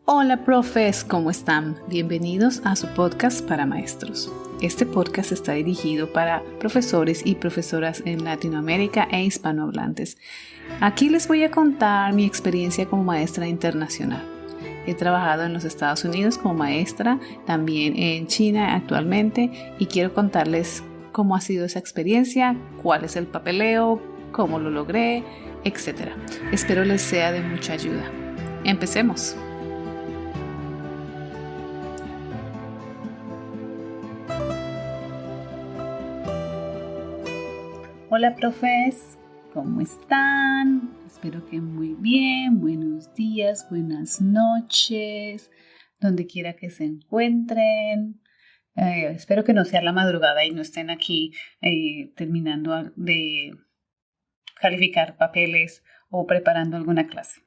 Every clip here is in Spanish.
Hola profes, ¿cómo están? Bienvenidos a su podcast para maestros. Este podcast está dirigido para profesores y profesoras en Latinoamérica e hispanohablantes. Aquí les voy a contar mi experiencia como maestra internacional. He trabajado en los Estados Unidos como maestra, también en China actualmente, y quiero contarles cómo ha sido esa experiencia, cuál es el papeleo, cómo lo logré, etc. Espero les sea de mucha ayuda. Empecemos. Hola profes, ¿cómo están? Espero que muy bien, buenos días, buenas noches, donde quiera que se encuentren. Espero que no sea la madrugada y no estén aquí terminando de calificar papeles o preparando alguna clase.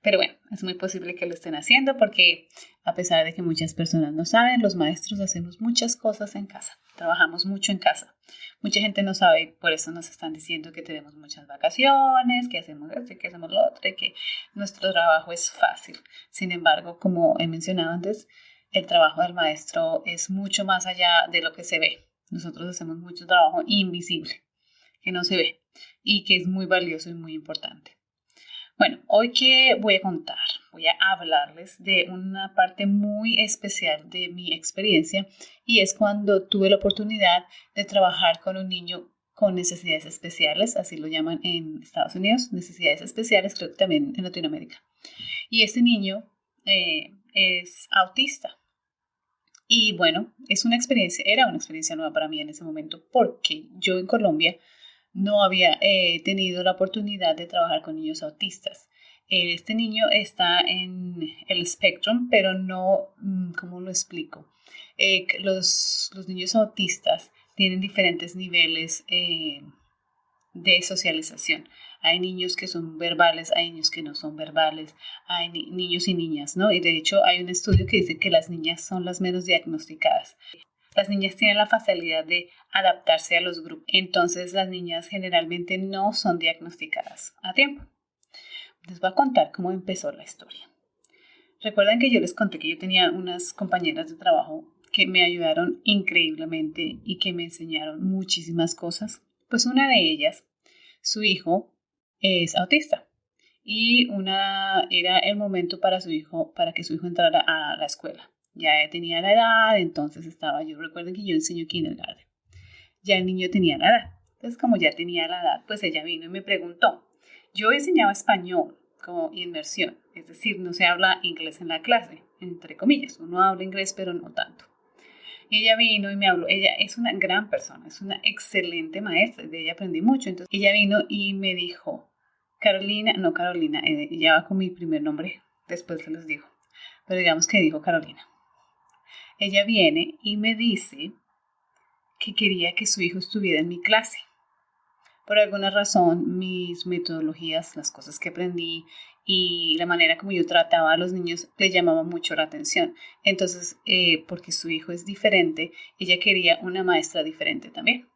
Pero bueno, es muy posible que lo estén haciendo porque a pesar de que muchas personas no saben, los maestros hacemos muchas cosas en casa, trabajamos mucho en casa. Mucha gente no sabe y por eso nos están diciendo que tenemos muchas vacaciones, que hacemos esto y que hacemos lo otro y que nuestro trabajo es fácil. Sin embargo, como he mencionado antes, el trabajo del maestro es mucho más allá de lo que se ve. Nosotros hacemos mucho trabajo invisible, que no se ve y que es muy valioso y muy importante. Bueno, hoy que voy a contar, voy a hablarles de una parte muy especial de mi experiencia y es cuando tuve la oportunidad de trabajar con un niño con necesidades especiales, así lo llaman en Estados Unidos, necesidades especiales, creo que también en Latinoamérica. Y este niño es autista. Y bueno, era una experiencia nueva para mí en ese momento porque yo en Colombia no había tenido la oportunidad de trabajar con niños autistas. Este niño está en el Spectrum, pero no, ¿cómo lo explico? Los niños autistas tienen diferentes niveles de socialización. Hay niños que son verbales, hay niños que no son verbales, hay niños y niñas, ¿no? Y de hecho hay un estudio que dice que las niñas son las menos diagnosticadas. Las niñas tienen la facilidad de adaptarse a los grupos, entonces las niñas generalmente no son diagnosticadas a tiempo. Les voy a contar cómo empezó la historia. Recuerdan que yo les conté que yo tenía unas compañeras de trabajo que me ayudaron increíblemente y que me enseñaron muchísimas cosas. Pues una de ellas, su hijo, es autista. Y era el momento para que su hijo entrara a la escuela. Ya tenía la edad, entonces recuerden que yo enseño kindergarten. Ya el niño tenía la edad. Entonces, como ya tenía la edad, pues ella vino y me preguntó. Yo enseñaba español como inmersión, es decir, no se habla inglés en la clase, entre comillas. Uno habla inglés, pero no tanto. Y ella vino y me habló. Ella es una gran persona, es una excelente maestra, de ella aprendí mucho. Entonces, ella vino y me dijo, Carolina, ella va con mi primer nombre, después se los digo, pero digamos que dijo Carolina. Ella viene y me dice que quería que su hijo estuviera en mi clase. Por alguna razón, mis metodologías, las cosas que aprendí y la manera como yo trataba a los niños le llamaba mucho la atención. Entonces, porque su hijo es diferente, ella quería una maestra diferente también.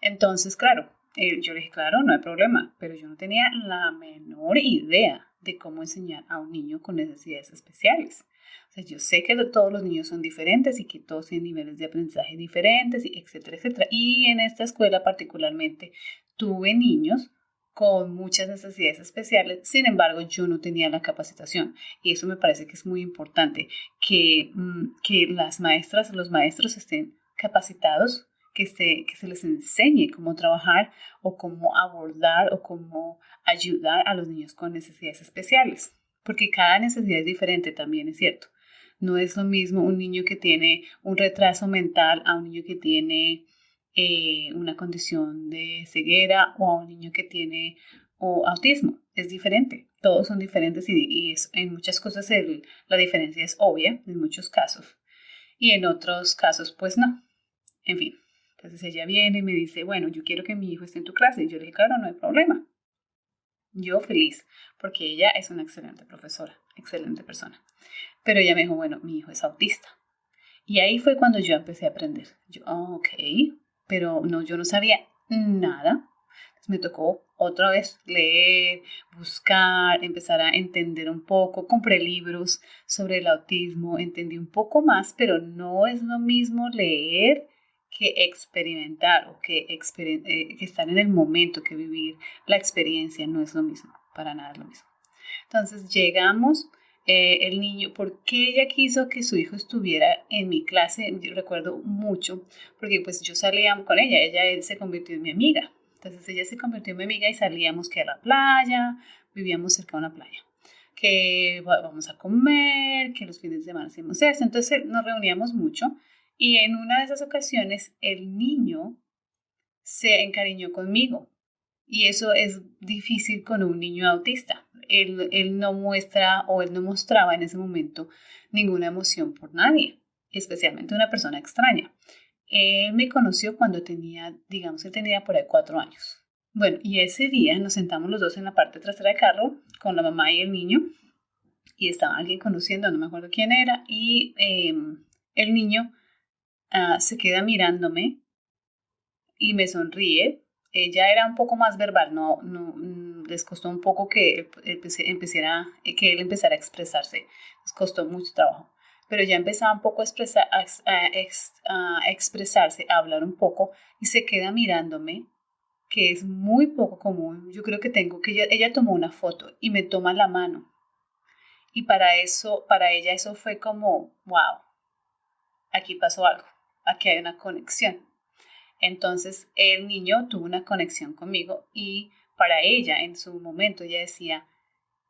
Entonces, claro, yo le dije, claro, no hay problema, pero yo no tenía la menor idea de cómo enseñar a un niño con necesidades especiales. O sea, yo sé que todos los niños son diferentes y que todos tienen niveles de aprendizaje diferentes, etcétera, etcétera. Y en esta escuela particularmente tuve niños con muchas necesidades especiales, sin embargo yo no tenía la capacitación y eso me parece que es muy importante, que las maestras, los maestros estén capacitados, que se les enseñe cómo trabajar o cómo abordar o cómo ayudar a los niños con necesidades especiales, porque cada necesidad es diferente también, es cierto. No es lo mismo un niño que tiene un retraso mental a un niño que tiene una condición de ceguera o a un niño que tiene autismo. Es diferente. Todos son diferentes y en muchas cosas la diferencia es obvia, en muchos casos. Y en otros casos, pues no. En fin. Entonces ella viene y me dice, bueno, yo quiero que mi hijo esté en tu clase. Y yo le dije, claro, no hay problema. Yo feliz, porque ella es una excelente profesora, excelente persona. Pero ella me dijo, bueno, mi hijo es autista. Y ahí fue cuando yo empecé a aprender. Yo, ok, pero no, yo no sabía nada. Entonces Me tocó otra vez leer, buscar, empezar a entender un poco. Compré libros sobre el autismo, entendí un poco más, pero no es lo mismo leer que experimentar o que estar en el momento, que vivir la experiencia. No es lo mismo, para nada es lo mismo. Entonces llegamos, el niño, ¿por qué ella quiso que su hijo estuviera en mi clase? Yo recuerdo mucho, porque pues yo salía con ella se convirtió en mi amiga. Entonces ella se convirtió en mi amiga y salíamos que a la playa, vivíamos cerca de una playa, que vamos a comer, que los fines de semana hacemos esto. Entonces nos reuníamos mucho y en una de esas ocasiones el niño se encariñó conmigo. Y eso es difícil con un niño autista. Él no muestra o él no mostraba en ese momento ninguna emoción por nadie, especialmente una persona extraña. Él me conoció cuando tenía, digamos, él tenía por ahí 4 años. Bueno, y ese día nos sentamos los dos en la parte trasera del carro con la mamá y el niño y estaba alguien conociendo, no me acuerdo quién era, y el niño se queda mirándome y me sonríe. Ella era un poco más verbal, les costó un poco que que él empezara a expresarse, les costó mucho trabajo, pero ya empezaba un poco a expresarse, a hablar un poco y se queda mirándome, que es muy poco común. Yo creo que ella tomó una foto y me toma la mano y para ella eso fue como, wow, aquí pasó algo, aquí hay una conexión. Entonces el niño tuvo una conexión conmigo y para ella en su momento ella decía,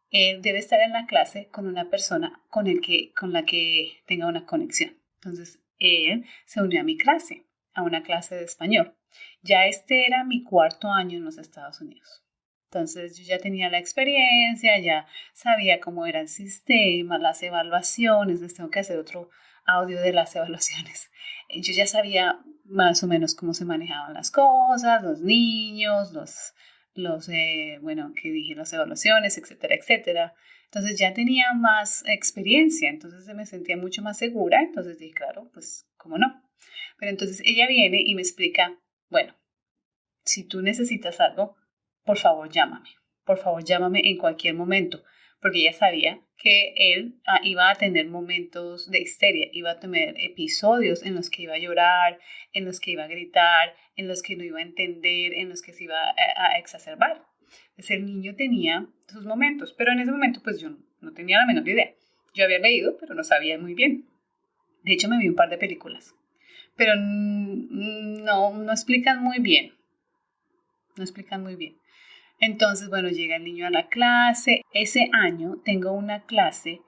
él debe estar en la clase con una persona con la que tenga una conexión. Entonces él se unió a mi clase, a una clase de español. Ya este era mi 4 año en los Estados Unidos. Entonces yo ya tenía la experiencia, ya sabía cómo era el sistema, las evaluaciones, les tengo que hacer otro audio de las evaluaciones. Yo ya sabía más o menos cómo se manejaban las cosas, los niños, que dije, las evaluaciones, etcétera, etcétera. Entonces ya tenía más experiencia, entonces me sentía mucho más segura, entonces dije, claro, pues, ¿cómo no? Pero entonces ella viene y me explica, bueno, si tú necesitas algo, por favor llámame en cualquier momento, porque ella sabía que él iba a tener momentos de histeria, iba a tener episodios en los que iba a llorar, en los que iba a gritar, en los que no iba a entender, en los que se iba a exacerbar. Entonces el niño tenía sus momentos, pero en ese momento pues yo no tenía la menor idea. Yo había leído, pero no sabía muy bien. De hecho me vi un par de películas, pero no explican muy bien. No explican muy bien. Entonces, bueno, llega el niño a la clase. Ese año tengo una clase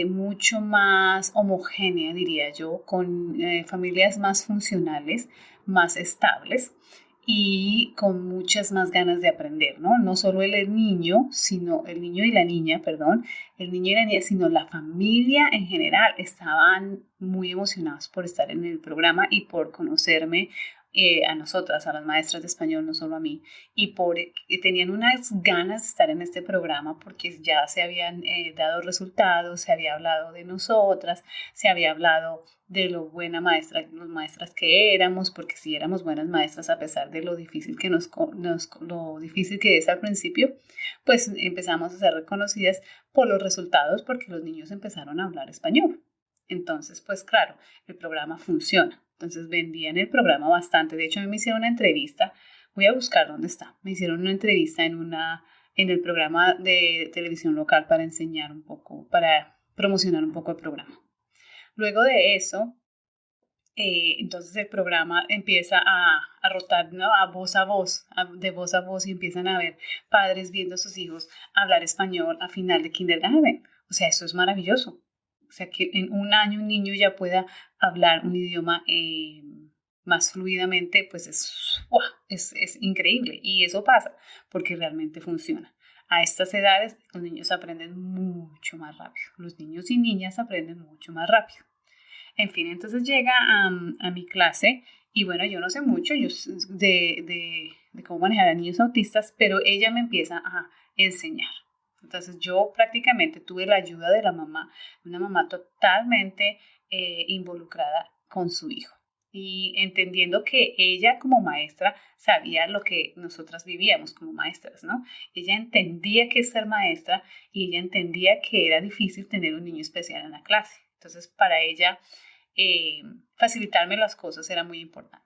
mucho más homogénea, diría yo, con familias más funcionales, más estables y con muchas más ganas de aprender, ¿no? No solo el niño, sino el niño y la niña, perdón, el niño y la niña, sino la familia en general estaban muy emocionados por estar en el programa y por conocerme a nosotras, a las maestras de español, no solo a mí, y tenían unas ganas de estar en este programa porque ya se habían dado resultados, se había hablado de nosotras, se había hablado de lo buena maestra, las maestras que éramos, porque sí éramos buenas maestras a pesar de lo difícil lo difícil que es al principio, pues empezamos a ser reconocidas por los resultados porque los niños empezaron a hablar español. Entonces, pues claro, el programa funciona. Entonces vendían el programa bastante. De hecho, a mí me hicieron una entrevista. Voy a buscar dónde está. Me hicieron una entrevista en el programa de televisión local para enseñar un poco, para promocionar un poco el programa. Luego de eso, entonces el programa empieza a rotar, ¿no? De voz a voz, y empiezan a ver padres viendo a sus hijos hablar español a final de kindergarten. O sea, eso es maravilloso. O sea, que en un año un niño ya pueda hablar un idioma más fluidamente, pues es increíble. Y eso pasa porque realmente funciona. A estas edades los niños aprenden mucho más rápido. Los niños y niñas aprenden mucho más rápido. En fin, entonces llega a mi clase y bueno, yo no sé mucho de cómo manejar a niños autistas, pero ella me empieza a enseñar. Entonces yo prácticamente tuve la ayuda de la mamá, una mamá totalmente involucrada con su hijo. y entendiendo que ella como maestra sabía lo que nosotras vivíamos como maestras, ¿no? Ella entendía qué es ser maestra y ella entendía que era difícil tener un niño especial en la clase. Entonces, para ella, facilitarme las cosas era muy importante.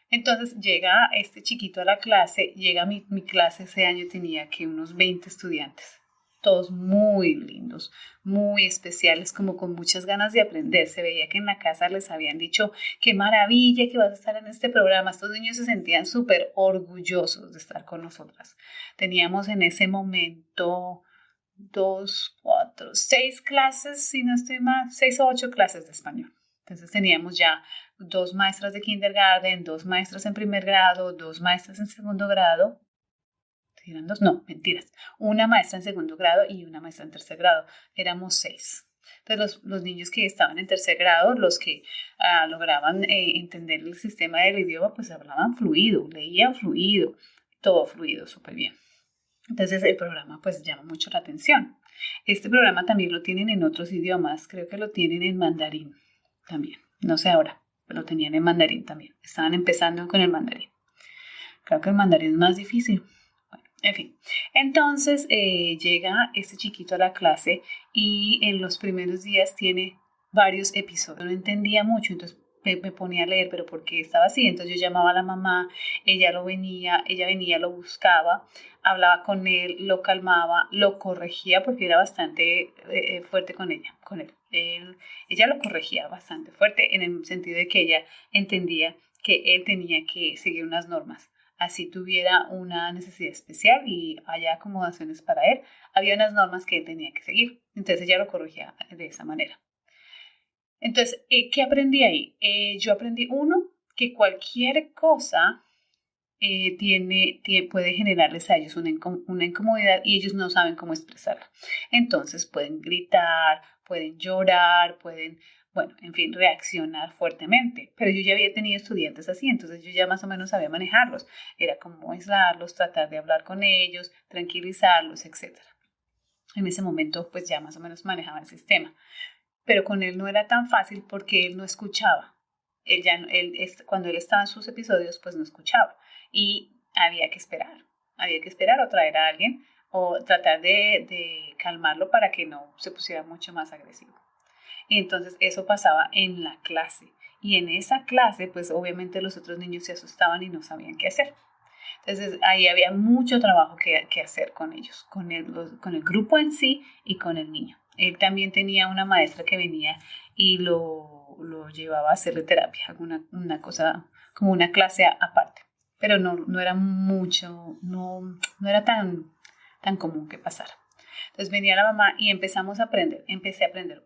Entonces llega este chiquito a la clase, llega mi clase, ese año tenía que unos 20 estudiantes, todos muy lindos, muy especiales, como con muchas ganas de aprender. Se veía que en la casa les habían dicho, qué maravilla que vas a estar en este programa. Estos niños se sentían súper orgullosos de estar con nosotras. Teníamos en ese momento 2, 4, 6 clases, si no estoy mal, 6 o 8 clases de español. Entonces teníamos ya 2 maestras de kindergarten, 2 maestras en primer grado, 2 maestras en segundo grado. ¿Eran 2? No, mentiras. Una maestra en segundo grado y una maestra en tercer grado. Éramos 6. Entonces los niños que estaban en tercer grado, los que lograban entender el sistema del idioma, pues hablaban fluido, leían fluido, todo fluido, súper bien. Entonces el programa pues llama mucho la atención. Este programa también lo tienen en otros idiomas, creo que lo tienen en mandarín también, no sé ahora, pero lo tenían en mandarín también, estaban empezando con el mandarín. Creo que el mandarín es más difícil. Bueno, en fin, entonces llega este chiquito a la clase y en los primeros días tiene varios episodios. No entendía mucho, entonces me ponía a leer, pero ¿por qué estaba así? Entonces yo llamaba a la mamá, ella venía, lo buscaba, hablaba con él, lo calmaba, lo corregía porque era bastante fuerte con él. Ella lo corregía bastante fuerte en el sentido de que ella entendía que él tenía que seguir unas normas. Así tuviera una necesidad especial y haya acomodaciones para él, había unas normas que él tenía que seguir. Entonces ella lo corregía de esa manera. Entonces, ¿qué aprendí ahí? Yo aprendí, que cualquier cosa puede generarles a ellos una incomodidad y ellos no saben cómo expresarla. Entonces pueden gritar, pueden llorar, pueden, bueno, en fin, reaccionar fuertemente. Pero yo ya había tenido estudiantes así, entonces yo ya más o menos sabía manejarlos. Era como aislarlos, tratar de hablar con ellos, tranquilizarlos, etc. En ese momento, pues ya más o menos manejaba el sistema. Pero con él no era tan fácil porque él no escuchaba. Cuando él estaba en sus episodios, pues no escuchaba. Y había que esperar o traer a alguien o tratar de calmarlo para que no se pusiera mucho más agresivo. Y entonces eso pasaba en la clase. Y en esa clase, pues obviamente los otros niños se asustaban y no sabían qué hacer. Entonces ahí había mucho trabajo que hacer con ellos, con el grupo en sí y con el niño. Él también tenía una maestra que venía y lo llevaba a hacerle terapia, una cosa como una clase aparte. Pero no era mucho, no era tan común que pasara. Entonces venía la mamá y empezamos a aprender. Empecé a aprender.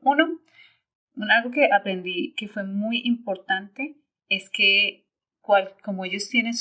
Algo que aprendí que fue muy importante es que como ellos tienen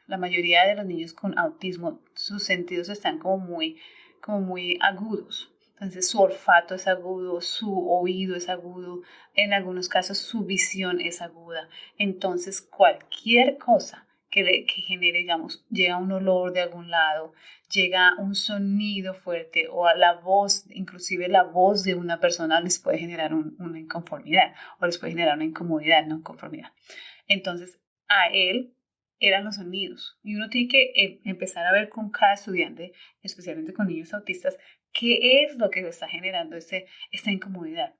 la mayoría de los niños con autismo, sus sentidos están como muy agudos. Entonces su olfato es agudo, su oído es agudo, en algunos casos su visión es aguda. Entonces cualquier cosa que genere, digamos, llega un olor de algún lado, llega un sonido fuerte o a la voz, inclusive la voz de una persona les puede generar una inconformidad o les puede generar una incomodidad, no inconformidad. Entonces a él eran los sonidos y uno tiene que empezar a ver con cada estudiante, especialmente con niños autistas, qué es lo que está generando esta incomodidad.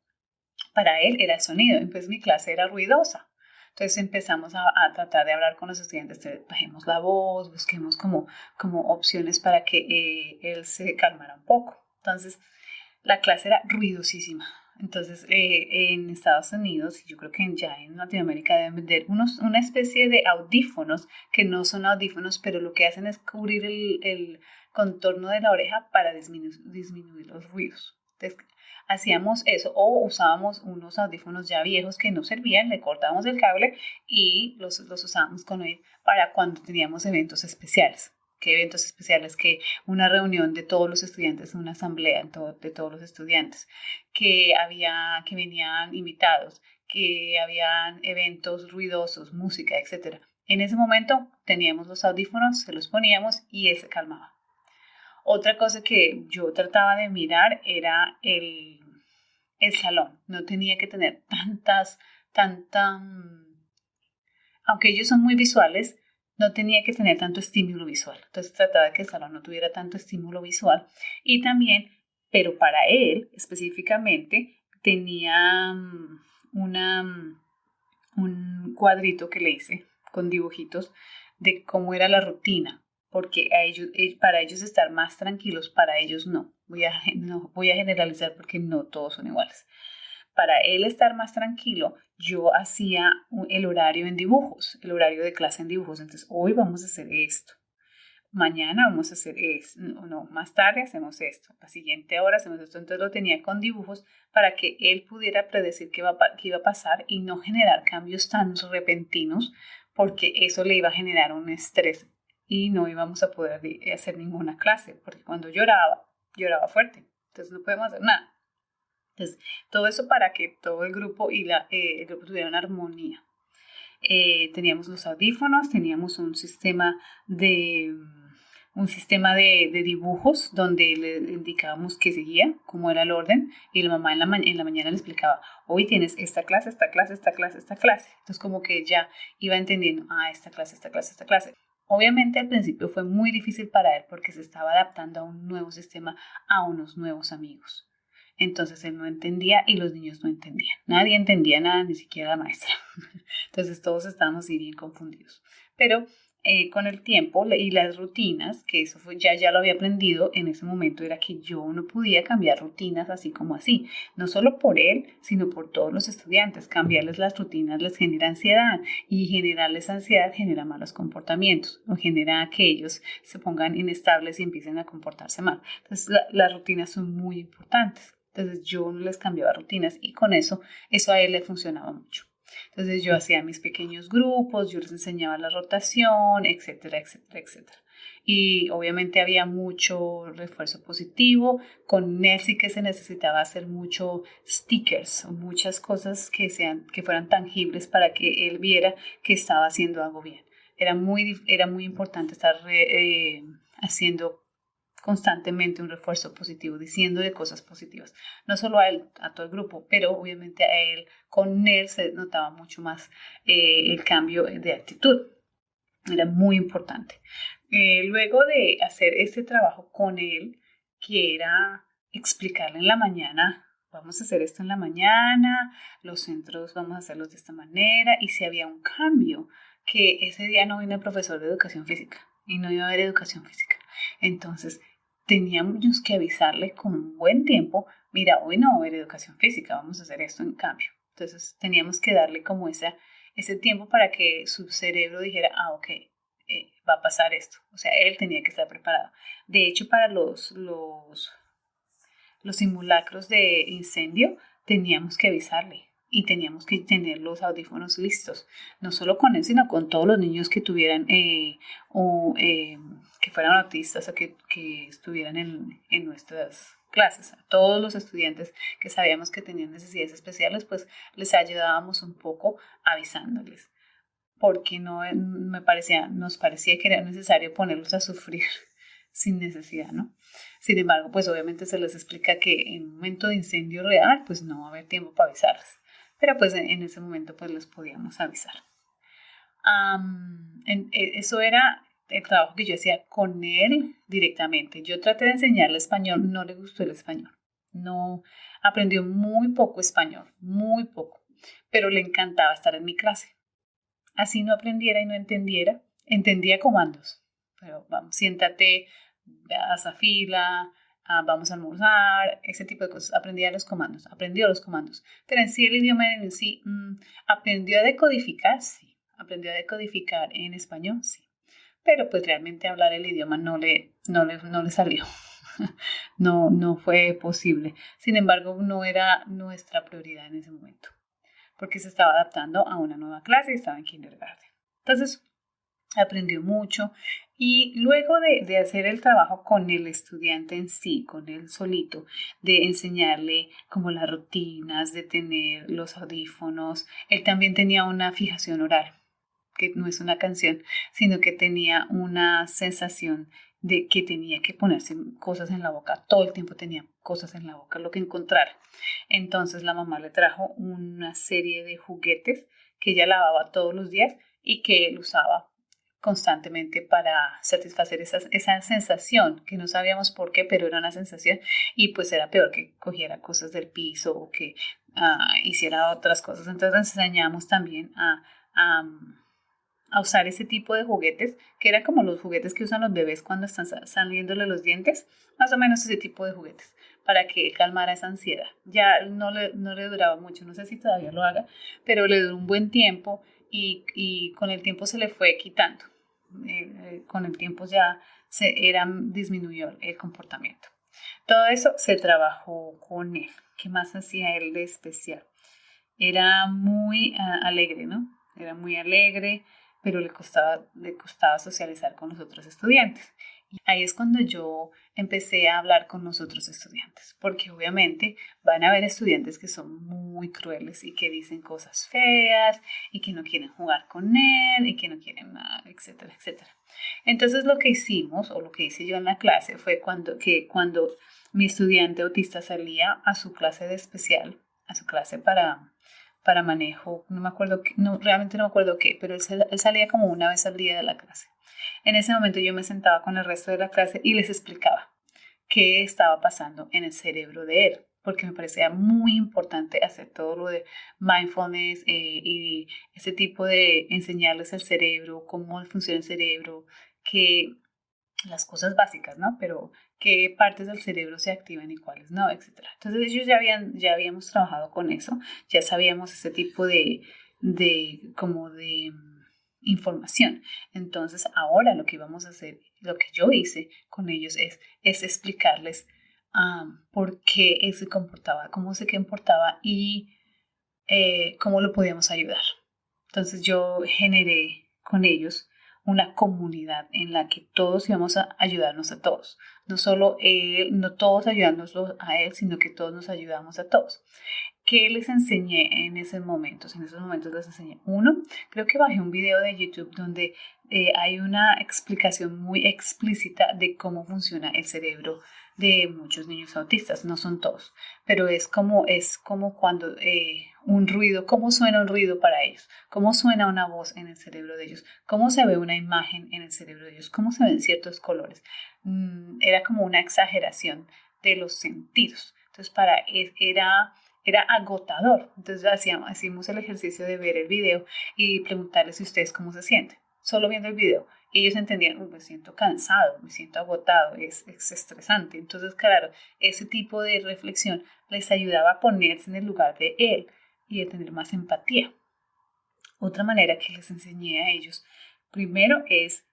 Para él era el sonido, entonces mi clase era ruidosa. Entonces empezamos a tratar de hablar con los estudiantes, bajemos la voz, busquemos como opciones para que él se calmara un poco. Entonces la clase era ruidosísima. Entonces en Estados Unidos, y yo creo que ya en Latinoamérica deben vender una especie de audífonos que no son audífonos, pero lo que hacen es cubrir el contorno de la oreja para disminuir los ruidos. Entonces, hacíamos eso o usábamos unos audífonos ya viejos que no servían, le cortábamos el cable y los usábamos con él para cuando teníamos eventos especiales. ¿Qué eventos especiales? Que una reunión de todos los estudiantes, una asamblea de todos los estudiantes, que venían invitados, que habían eventos ruidosos, música, etc. En ese momento teníamos los audífonos, se los poníamos y él se calmaba. Otra cosa que yo trataba de mirar era el salón. No tenía que tener tanta aunque ellos son muy visuales, no tenía que tener tanto estímulo visual. Entonces trataba de que el salón no tuviera tanto estímulo visual. Y también, pero para él específicamente, tenía un cuadrito que le hice con dibujitos de cómo era la rutina, porque para ellos estar más tranquilos, para ellos no. No voy a generalizar porque no todos son iguales. Para él estar más tranquilo, yo hacía el horario en dibujos, el horario de clase en dibujos. Entonces, hoy vamos a hacer esto, mañana vamos a hacer esto, no, más tarde hacemos esto, la siguiente hora hacemos esto. Entonces lo tenía con dibujos para que él pudiera predecir qué iba a pasar y no generar cambios tan repentinos, porque eso le iba a generar un estrés y no íbamos a poder hacer ninguna clase, porque cuando lloraba fuerte, entonces no podemos hacer nada. Entonces, todo eso para que todo el grupo el grupo tuviera una armonía. Teníamos los audífonos, teníamos un sistema de dibujos donde le indicábamos qué seguía, cómo era el orden, y la mamá en la mañana le explicaba, hoy tienes esta clase, esta clase, esta clase, esta clase. Entonces como que ya iba entendiendo, esta clase, esta clase, esta clase. Obviamente al principio fue muy difícil para él porque se estaba adaptando a un nuevo sistema, a unos nuevos amigos. Entonces él no entendía y los niños no entendían. Nadie entendía nada, ni siquiera la maestra. Entonces todos estábamos bien confundidos. Pero con el tiempo y las rutinas, que eso ya lo había aprendido en ese momento, era que yo no podía cambiar rutinas así como así. No solo por él, sino por todos los estudiantes. Cambiarles las rutinas les genera ansiedad y generarles ansiedad genera malos comportamientos o genera que ellos se pongan inestables y empiecen a comportarse mal. Entonces las rutinas son muy importantes. Entonces yo no les cambiaba rutinas y con eso a él le funcionaba mucho. Entonces yo hacía mis pequeños grupos, yo les enseñaba la rotación, etcétera, etcétera, etcétera. Y obviamente había mucho refuerzo positivo. Con él sí que se necesitaba hacer mucho stickers o muchas cosas que fueran tangibles para que él viera que estaba haciendo algo bien. Era muy importante estar haciendo constantemente un refuerzo positivo, diciéndole cosas positivas, no solo a él, a todo el grupo, pero obviamente con él se notaba mucho más el cambio de actitud, era muy importante. Luego de hacer este trabajo con él, que era explicarle en la mañana, vamos a hacer esto en la mañana, los centros vamos a hacerlos de esta manera, y si había un cambio, que ese día no vino el profesor de educación física y no iba a haber educación física. Entonces, teníamos que avisarle con un buen tiempo, mira, hoy no va a haber educación física, vamos a hacer esto en cambio. Entonces teníamos que darle como ese tiempo para que su cerebro dijera, ok, va a pasar esto. O sea, él tenía que estar preparado. De hecho, para los simulacros de incendio teníamos que avisarle y teníamos que tener los audífonos listos, no solo con él, sino con todos los niños que tuvieran que fueran autistas o que estuvieran en nuestras clases. A todos los estudiantes que sabíamos que tenían necesidades especiales, pues les ayudábamos un poco avisándoles, porque nos parecía que era necesario ponerlos a sufrir sin necesidad, ¿no? Sin embargo, pues obviamente se les explica que en un momento de incendio real, pues no va a haber tiempo para avisarles. Pero pues en ese momento pues les podíamos avisar. Eso era el trabajo que yo hacía con él directamente. Yo traté de enseñarle español, no le gustó el español. No, aprendió muy poco español, muy poco. Pero le encantaba estar en mi clase. Así no aprendiera y no entendiera, entendía comandos. Pero vamos, siéntate, haz la fila, vamos a almorzar, ese tipo de cosas. Aprendió los comandos. Pero en sí el idioma en sí, aprendió a decodificar, sí. Aprendió a decodificar en español, sí. Pero pues realmente hablar el idioma no le salió. No fue posible. Sin embargo, no era nuestra prioridad en ese momento, porque se estaba adaptando a una nueva clase y estaba en kindergarten. Entonces, aprendió mucho y luego de hacer el trabajo con el estudiante en sí, con él solito, de enseñarle como las rutinas, de tener los audífonos, él también tenía una fijación oral, que no es una canción, sino que tenía una sensación de que tenía que ponerse cosas en la boca, todo el tiempo tenía cosas en la boca, lo que encontrara. Entonces la mamá le trajo una serie de juguetes que ella lavaba todos los días y que él usaba constantemente para satisfacer esa sensación que no sabíamos por qué, pero era una sensación y pues era peor que cogiera cosas del piso o que hiciera otras cosas. Entonces enseñamos también a, a usar ese tipo de juguetes, que eran como los juguetes que usan los bebés cuando están saliéndole los dientes, más o menos ese tipo de juguetes, para que calmara esa ansiedad. Ya no le duraba mucho, no sé si todavía lo haga, pero le duró un buen tiempo y con el tiempo se le fue quitando. Con el tiempo ya disminuyó el comportamiento. Todo eso se trabajó con él. ¿Qué más hacía él de especial? Era muy alegre, ¿no? Era muy alegre, pero le costaba socializar con los otros estudiantes. Y ahí es cuando yo empecé a hablar con los otros estudiantes, porque obviamente van a haber estudiantes que son muy crueles y que dicen cosas feas y que no quieren jugar con él y que no quieren nada, etcétera, etcétera. Entonces lo que hicimos, o lo que hice yo en la clase, fue cuando mi estudiante autista salía a su clase de especial, a su clase para manejo, no me acuerdo, realmente no me acuerdo qué, pero él salía como una vez al día de la clase. En ese momento yo me sentaba con el resto de la clase y les explicaba qué estaba pasando en el cerebro de él, porque me parecía muy importante hacer todo lo de mindfulness y ese tipo de enseñarles el cerebro, cómo funciona el cerebro, que las cosas básicas, ¿no? Pero qué partes del cerebro se activan y cuáles no, etcétera. Entonces ellos ya habíamos trabajado con eso, ya sabíamos ese tipo de información. Entonces ahora lo que íbamos a hacer, lo que yo hice con ellos es explicarles por qué él se comportaba, cómo se comportaba y cómo lo podíamos ayudar. Entonces yo generé con ellos una comunidad en la que todos íbamos a ayudarnos a todos. No solo él, no todos ayudándonos a él, sino que todos nos ayudamos a todos. ¿Qué les enseñé en esos momentos? En esos momentos les enseñé. Uno, creo que bajé un video de YouTube donde hay una explicación muy explícita de cómo funciona el cerebro de muchos niños autistas. No son todos, pero es como cuando un ruido, cómo suena un ruido para ellos, cómo suena una voz en el cerebro de ellos, cómo se ve una imagen en el cerebro de ellos, cómo se ven ciertos colores. Era como una exageración de los sentidos. Entonces, era agotador. Entonces hacíamos el ejercicio de ver el video y preguntarles si ustedes cómo se sienten, solo viendo el video. Y ellos entendían, me siento cansado, me siento agotado, es estresante. Entonces, claro, ese tipo de reflexión les ayudaba a ponerse en el lugar de él y a tener más empatía. Otra manera que les enseñé a ellos, primero es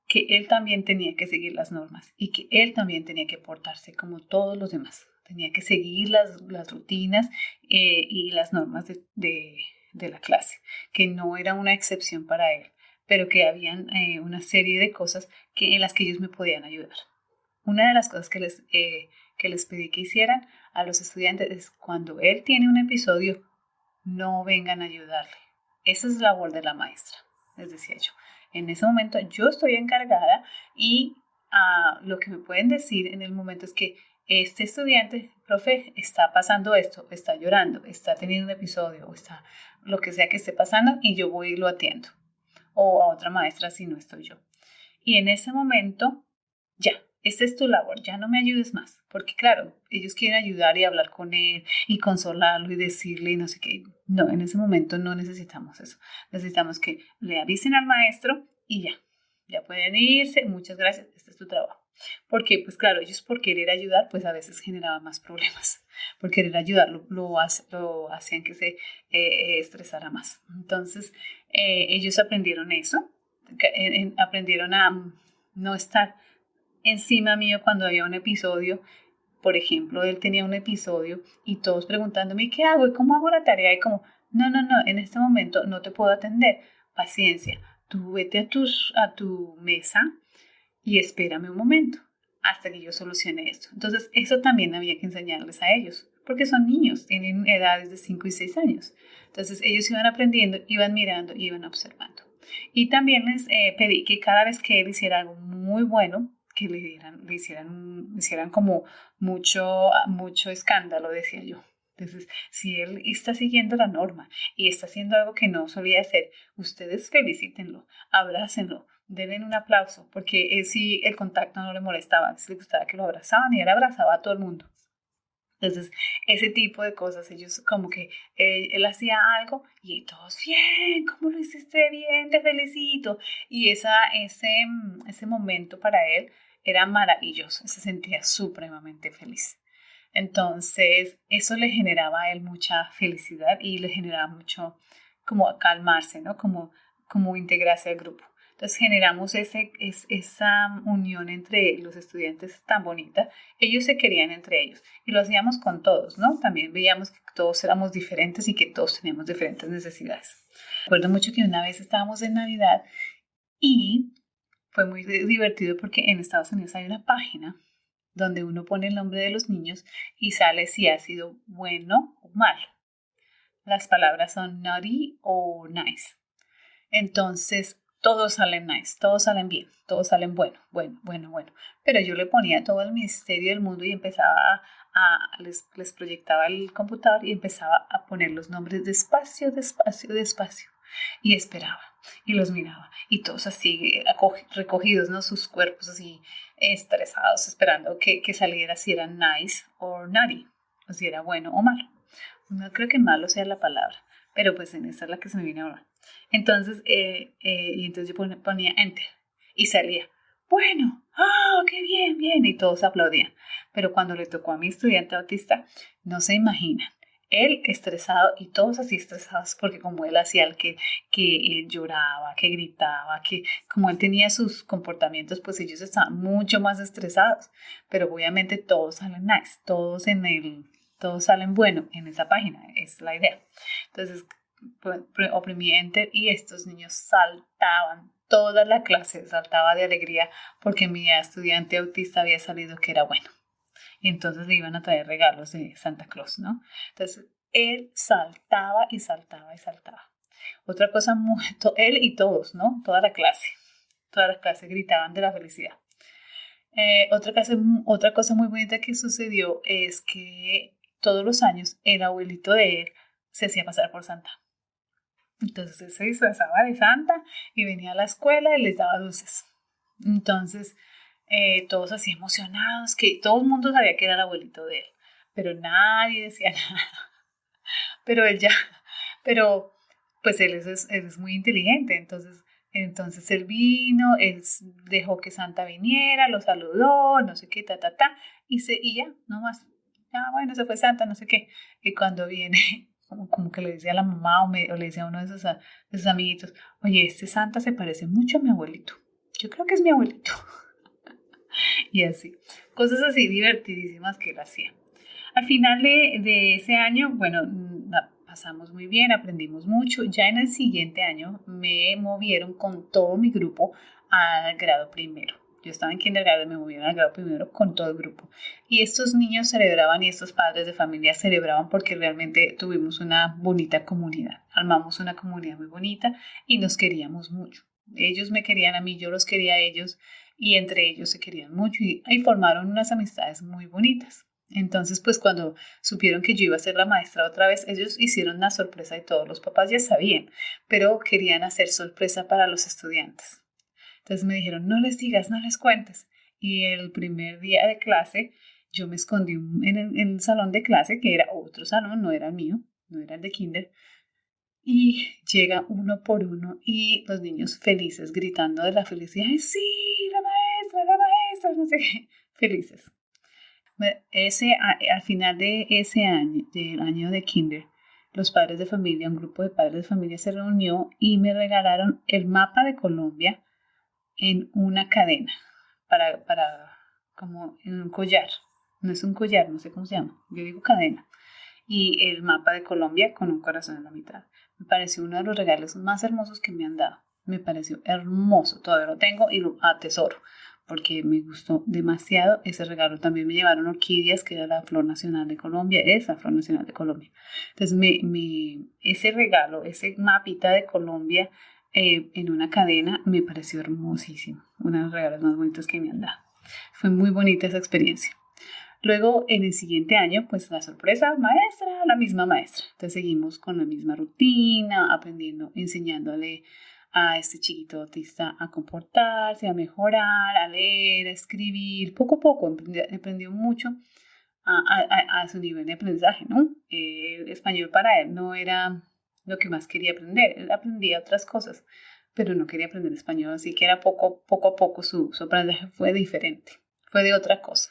que él también tenía que seguir las normas y que él también tenía que portarse como todos los demás. Tenía que seguir las rutinas y las normas de la clase, que no era una excepción para él, pero que habían una serie de cosas en las que ellos me podían ayudar. Una de las cosas que les pedí que hicieran a los estudiantes es cuando él tiene un episodio, no vengan a ayudarle. Esa es la labor de la maestra, les decía yo. En ese momento yo estoy encargada y lo que me pueden decir en el momento es que este estudiante, profe, está pasando esto, está llorando, está teniendo un episodio o está lo que sea que esté pasando y yo voy y lo atiendo. O a otra maestra si no estoy yo. Y en ese momento, ya, esta es tu labor, ya no me ayudes más. Porque claro, ellos quieren ayudar y hablar con él y consolarlo y decirle y no sé qué. No, en ese momento no necesitamos eso. Necesitamos que le avisen al maestro y ya pueden irse. Muchas gracias, este es tu trabajo. Porque, pues claro, ellos por querer ayudar, pues a veces generaban más problemas. Por querer ayudar lo hacían que se estresara más. Entonces, ellos aprendieron eso. Aprendieron a no estar encima mío cuando había un episodio. Por ejemplo, él tenía un episodio y todos preguntándome, ¿qué hago? ¿Y cómo hago la tarea? Y como, no, en este momento no te puedo atender. Paciencia, tú vete a tu mesa y espérame un momento hasta que yo solucione esto. Entonces, eso también había que enseñarles a ellos, porque son niños, tienen edades de 5 y 6 años. Entonces, ellos iban aprendiendo, iban mirando, iban observando. Y también les pedí que cada vez que él hiciera algo muy bueno, que le hicieran como mucho escándalo, decía yo. Entonces, si él está siguiendo la norma y está haciendo algo que no solía hacer, ustedes felicítenlo, abrácenlo, denle un aplauso, porque si el contacto no le molestaba, si le gustaba que lo abrazaban y él abrazaba a todo el mundo. Entonces, ese tipo de cosas, ellos como que él hacía algo y todos, bien, ¿cómo lo hiciste bien? Te felicito. Y ese momento para él era maravilloso, se sentía supremamente feliz. Entonces, eso le generaba a él mucha felicidad y le generaba mucho como calmarse, ¿no? Como integrarse al grupo. Entonces generamos esa unión entre los estudiantes tan bonita. Ellos se querían entre ellos y lo hacíamos con todos, ¿no? También veíamos que todos éramos diferentes y que todos teníamos diferentes necesidades. Recuerdo mucho que una vez estábamos en Navidad y fue muy divertido porque en Estados Unidos hay una página donde uno pone el nombre de los niños y sale si ha sido bueno o malo. Las palabras son naughty o nice. Entonces, todos salen nice, todos salen bien, todos salen bueno. Pero yo le ponía todo el misterio del mundo y empezaba les proyectaba el computador y empezaba a poner los nombres despacio. Y esperaba y los miraba y todos así recogidos, ¿no? Sus cuerpos así estresados, esperando que saliera si era nice o naughty, o si era bueno o malo. No creo que malo sea la palabra, pero pues en esa es la que se me viene ahora. Entonces, y entonces yo ponía enter y salía, bueno, qué bien, bien, y todos aplaudían. Pero cuando le tocó a mi estudiante autista, no se imaginan. Él estresado y todos así estresados porque como él hacía el que él lloraba, que gritaba, que como él tenía sus comportamientos, pues ellos estaban mucho más estresados. Pero obviamente todos salen nice, todos salen bueno en esa página, es la idea. Entonces oprimí enter y estos niños saltaban, toda la clase saltaba de alegría porque mi estudiante autista había salido que era bueno. Y entonces le iban a traer regalos de Santa Claus, ¿no? Entonces él saltaba y saltaba y saltaba. Otra cosa, él y todos, ¿no? Toda la clase gritaban de la felicidad. Otra cosa muy bonita que sucedió es que todos los años el abuelito de él se hacía pasar por Santa. Entonces él se disfrazaba de Santa y venía a la escuela y les daba dulces. Entonces todos así emocionados, que todo el mundo sabía que era el abuelito de él, pero nadie decía nada. Pero pues él es muy inteligente, entonces él vino, él dejó que Santa viniera, lo saludó, no sé qué, y ya, no más. Bueno, se fue Santa, no sé qué. Y cuando viene, como que le decía a la mamá o le decía a uno de sus amiguitos, oye, este Santa se parece mucho a mi abuelito. Yo creo que es mi abuelito. Y así, cosas así divertidísimas que él hacía. Al final de ese año, bueno, pasamos muy bien, aprendimos mucho. Ya en el siguiente año me movieron con todo mi grupo al grado primero. Yo estaba en kindergarten, me movieron al grado primero con todo el grupo. Y estos niños celebraban y estos padres de familia celebraban porque realmente tuvimos una bonita comunidad. Armamos una comunidad muy bonita y nos queríamos mucho. Ellos me querían a mí, yo los quería a ellos y entre ellos se querían mucho y formaron unas amistades muy bonitas. Entonces, pues cuando supieron que yo iba a ser la maestra otra vez, ellos hicieron una sorpresa y todos los papás ya sabían, pero querían hacer sorpresa para los estudiantes. Entonces me dijeron, no les digas, no les cuentes. Y el primer día de clase, yo me escondí en el salón de clase, que era otro salón, no era el mío, no era el de kinder. Y llega uno por uno y los niños felices, gritando de la felicidad, ¡ay, sí, la maestra, no sé qué! Felices. Al final de ese año, del año de kinder, los padres de familia, un grupo de padres de familia se reunió y me regalaron el mapa de Colombia en una cadena, como en un collar. No es un collar, no sé cómo se llama, yo digo cadena. Y el mapa de Colombia con un corazón en la mitad. Me pareció uno de los regalos más hermosos que me han dado. Me pareció hermoso, todavía lo tengo y lo atesoro porque me gustó demasiado ese regalo. También me llevaron orquídeas, que era la flor nacional de Colombia, es la flor nacional de Colombia. Entonces, ese regalo, ese mapita de Colombia en una cadena, me pareció hermosísimo. Uno de los regalos más bonitos que me han dado. Fue muy bonita esa experiencia. Luego, en el siguiente año, pues la sorpresa, maestra, la misma maestra. Entonces seguimos con la misma rutina, aprendiendo, enseñándole a este chiquito autista a comportarse, a mejorar, a leer, a escribir. Poco a poco aprendió mucho a su nivel de aprendizaje, ¿no? El español para él no era lo que más quería aprender. Él aprendía otras cosas, pero no quería aprender español, así que era poco a poco su aprendizaje fue diferente, fue de otra cosa.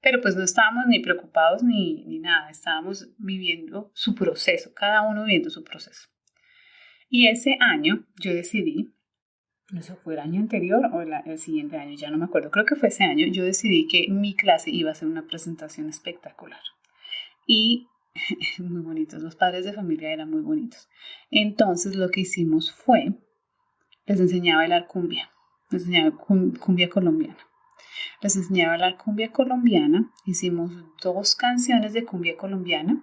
Pero pues no estábamos ni preocupados ni nada, estábamos viviendo su proceso, cada uno viviendo su proceso. Y ese año yo decidí, eso fue el año anterior o el siguiente año, ya no me acuerdo, creo que fue ese año, yo decidí que mi clase iba a ser una presentación espectacular. Y muy bonitos, los padres de familia eran muy bonitos. Entonces lo que hicimos fue, les enseñaba a bailar cumbia, les enseñaba cumbia colombiana. Les enseñaba a bailar cumbia colombiana, hicimos 2 canciones de cumbia colombiana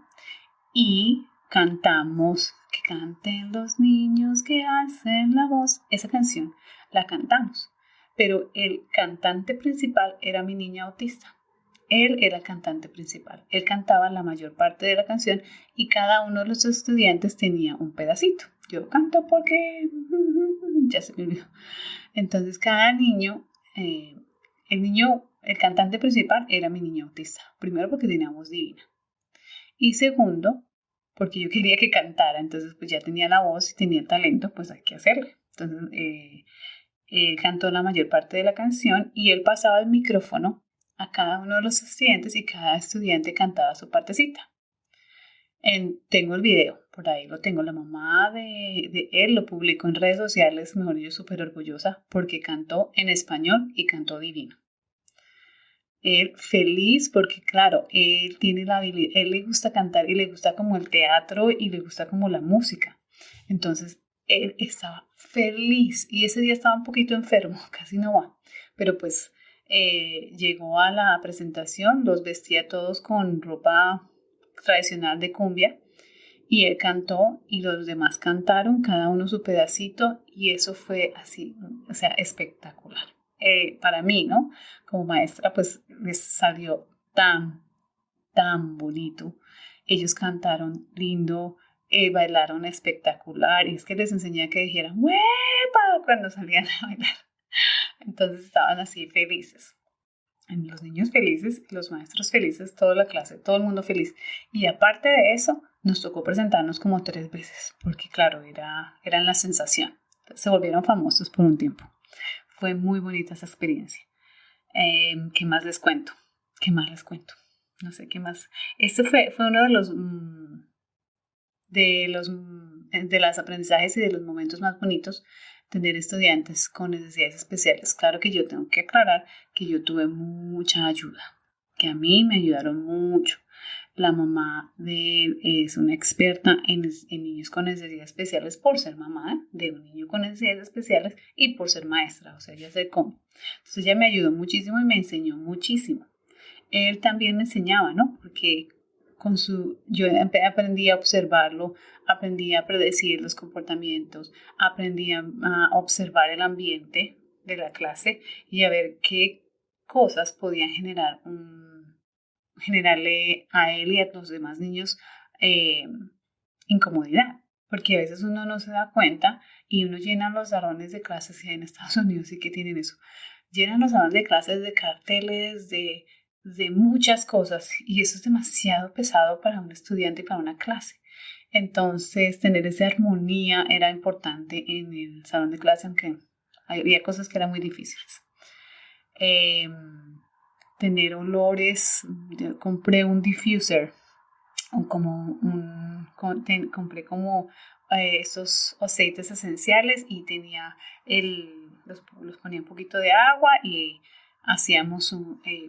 y cantamos Que canten los niños que alcen la voz. Esa canción la cantamos, pero el cantante principal era mi niña autista. Él era el cantante principal. Él cantaba la mayor parte de la canción y cada uno de los estudiantes tenía un pedacito. Yo canto porque ya se me olvidó. Entonces cada niño, el cantante principal era mi niño autista. Primero porque tenía voz divina. Y segundo, porque yo quería que cantara. Entonces pues ya tenía la voz y tenía el talento, pues hay que hacerlo. Entonces cantó la mayor parte de la canción y él pasaba el micrófono a cada uno de los estudiantes y cada estudiante cantaba su partecita. Tengo el video, por ahí lo tengo, la mamá de él lo publicó en redes sociales, mejor yo súper orgullosa porque cantó en español y cantó divino. Él feliz porque claro, él tiene la habilidad, él le gusta cantar y le gusta como el teatro y le gusta como la música. Entonces él estaba feliz y ese día estaba un poquito enfermo, casi no va, pero pues llegó a la presentación, los vestía todos con ropa tradicional de cumbia y él cantó y los demás cantaron, cada uno su pedacito y eso fue así, o sea, espectacular. Para mí, ¿no? Como maestra, pues les salió tan bonito. Ellos cantaron lindo, bailaron espectacular y es que les enseñé a que dijeran ¡huepa! Cuando salían a bailar. Entonces estaban así felices. Los niños felices, los maestros felices, toda la clase, todo el mundo feliz. Y aparte de eso, nos tocó presentarnos como 3 veces, porque claro, eran la sensación. Se volvieron famosos por un tiempo. Fue muy bonita esa experiencia. ¿Qué más les cuento? No sé qué más. Esto fue uno de los aprendizajes y de los momentos más bonitos, tener estudiantes con necesidades especiales. Claro que yo tengo que aclarar que yo tuve mucha ayuda, que a mí me ayudaron mucho. La mamá de él es una experta en niños con necesidades especiales por ser mamá de un niño con necesidades especiales y por ser maestra, o sea, ella sé cómo. Entonces ella me ayudó muchísimo y me enseñó muchísimo. Él también me enseñaba, ¿no? Porque yo aprendí a observarlo, aprendí a predecir los comportamientos, aprendí a observar el ambiente de la clase y a ver qué cosas podían generarle a él y a los demás niños incomodidad. Porque a veces uno no se da cuenta y uno llena los salones de clases, y en Estados Unidos sí que tienen eso, llenan los salones de clases de carteles, de muchas cosas y eso es demasiado pesado para un estudiante y para una clase. Entonces, tener esa armonía era importante en el salón de clase, aunque había cosas que eran muy difíciles. Tener olores, yo compré un diffuser, compré como estos aceites esenciales y tenía los ponía un poquito de agua y hacíamos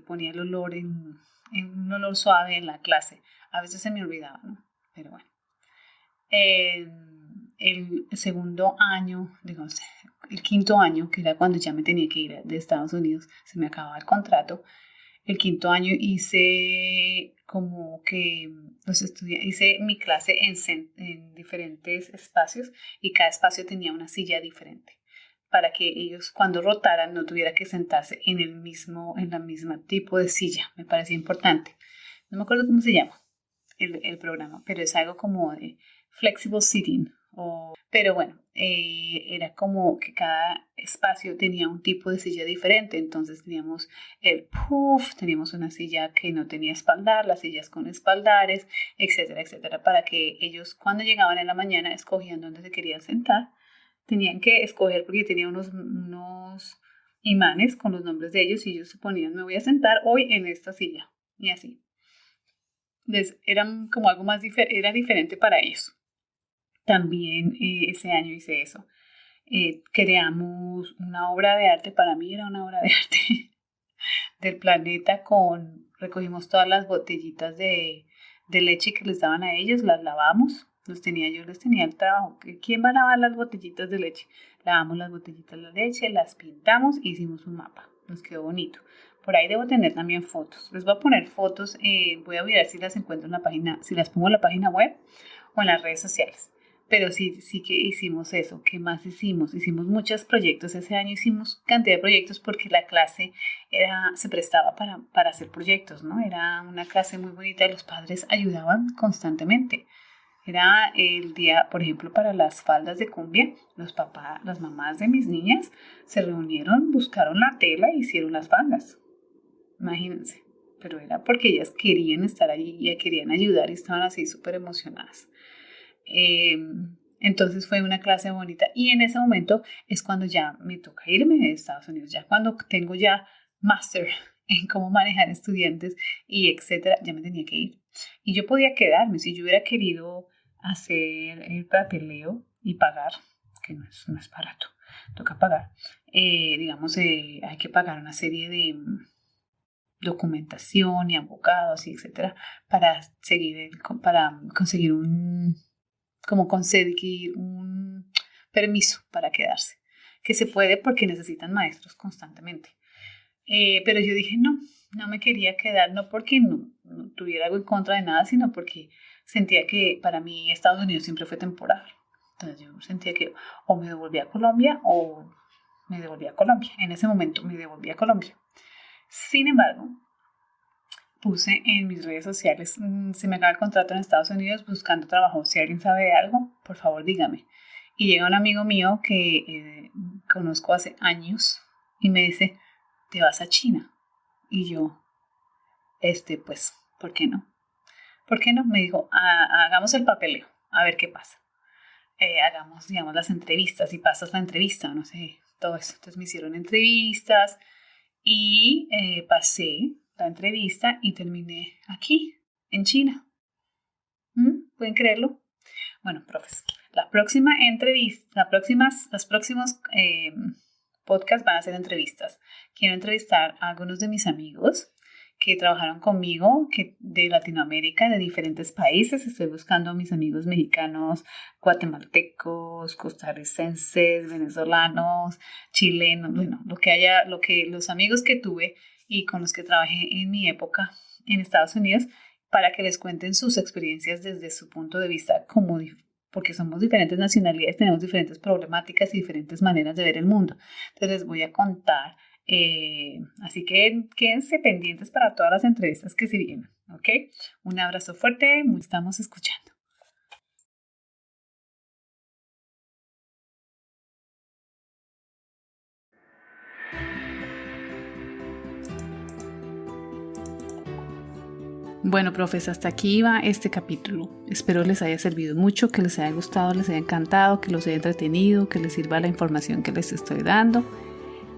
ponía el olor en un olor suave en la clase. A veces se me olvidaba, ¿no? Pero bueno. El segundo año, digamos, el quinto año, que era cuando ya me tenía que ir de Estados Unidos, se me acababa el contrato. El quinto año hice como que hice mi clase en diferentes espacios y cada espacio tenía una silla diferente. para que ellos cuando rotaran no tuviera que sentarse en la misma tipo de silla. Me parecía importante. No me acuerdo cómo se llama el programa, pero es algo como de flexible sitting. Pero bueno, era como que cada espacio tenía un tipo de silla diferente. Entonces teníamos el puff, teníamos una silla que no tenía espaldar, las sillas con espaldares, etcétera, etcétera, para que ellos cuando llegaban en la mañana escogían dónde se querían sentar. Tenían que escoger porque tenía unos imanes con los nombres de ellos y ellos se ponían, me voy a sentar hoy en esta silla y así. Eran como algo más era diferente para ellos. También ese año hice eso. Creamos una obra de arte, para mí era una obra de arte del planeta, recogimos todas las botellitas de leche que les daban a ellos, las lavamos, yo les tenía el trabajo. ¿Quién va a lavar las botellitas de leche? Lavamos las botellitas de leche, las pintamos, hicimos un mapa, nos quedó bonito. Por ahí debo tener también fotos. Les voy a poner fotos, voy a ver si las encuentro en la página, si las pongo en la página web o en las redes sociales. Pero sí que hicimos eso. ¿Qué más hicimos? Hicimos muchos proyectos. Ese año hicimos cantidad de proyectos porque la clase se prestaba para hacer proyectos, ¿no? Era una clase muy bonita y los padres ayudaban constantemente. Era el día, por ejemplo, para las faldas de cumbia, las mamás de mis niñas se reunieron, buscaron la tela e hicieron las faldas. Imagínense. Pero era porque ellas querían estar allí y querían ayudar y estaban así súper emocionadas. Entonces fue una clase bonita y en ese momento es cuando ya me toca irme de Estados Unidos, ya cuando tengo ya máster en cómo manejar estudiantes y etcétera, ya me tenía que ir y yo podía quedarme si yo hubiera querido hacer el papeleo y pagar, que no es barato, toca pagar, hay que pagar una serie de documentación y abogados y etcétera para conseguir un permiso para quedarse, que se puede porque necesitan maestros constantemente. Pero yo dije no me quería quedar, no porque no tuviera algo en contra de nada, sino porque sentía que para mí Estados Unidos siempre fue temporal. Entonces yo sentía que o me devolvía a Colombia o me devolvía a Colombia. En ese momento me devolvía a Colombia. Sin embargo, puse en mis redes sociales, se me acaba el contrato en Estados Unidos, buscando trabajo. Si alguien sabe de algo, por favor dígame. Y llega un amigo mío que conozco hace años y me dice, ¿te vas a China? Y yo, pues, ¿por qué no? ¿Por qué no? Me dijo, hagamos el papeleo, a ver qué pasa. Hagamos, digamos, las entrevistas y pasas la entrevista, no sé, todo eso. Entonces me hicieron entrevistas y pasé la entrevista y terminé aquí, en China. ¿Pueden creerlo? Bueno, profes, la próxima entrevista, los próximos podcasts van a ser entrevistas. Quiero entrevistar a algunos de mis amigos que trabajaron conmigo, de Latinoamérica, de diferentes países. Estoy buscando a mis amigos mexicanos, guatemaltecos, costarricenses, venezolanos, chilenos, bueno, los amigos que tuve y con los que trabajé en mi época en Estados Unidos, para que les cuenten sus experiencias desde su punto de vista, porque somos diferentes nacionalidades, tenemos diferentes problemáticas y diferentes maneras de ver el mundo. Entonces les voy a contar. Así que quédense pendientes para todas las entrevistas que se vienen, ¿ok? Un abrazo fuerte, estamos escuchando. Bueno, profes, hasta aquí va este capítulo. Espero les haya servido mucho, que les haya gustado, les haya encantado, que los haya entretenido, que les sirva la información que les estoy dando.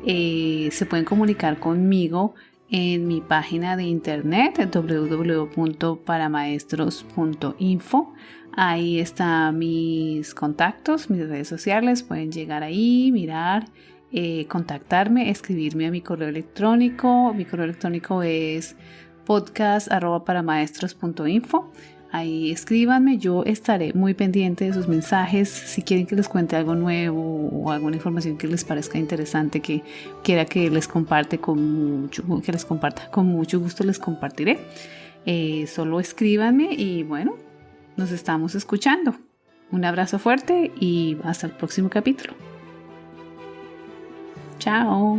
Se pueden comunicar conmigo en mi página de internet www.paramaestros.info. Ahí están mis contactos, mis redes sociales. Pueden llegar ahí, mirar, contactarme, escribirme a mi correo electrónico. Mi correo electrónico es podcast@paramaestros.info. Ahí escríbanme, yo estaré muy pendiente de sus mensajes. Si quieren que les cuente algo nuevo o alguna información que les parezca interesante, que quiera que les comparta, con mucho gusto les compartiré. Solo escríbanme y bueno, nos estamos escuchando. Un abrazo fuerte y hasta el próximo capítulo. Chao.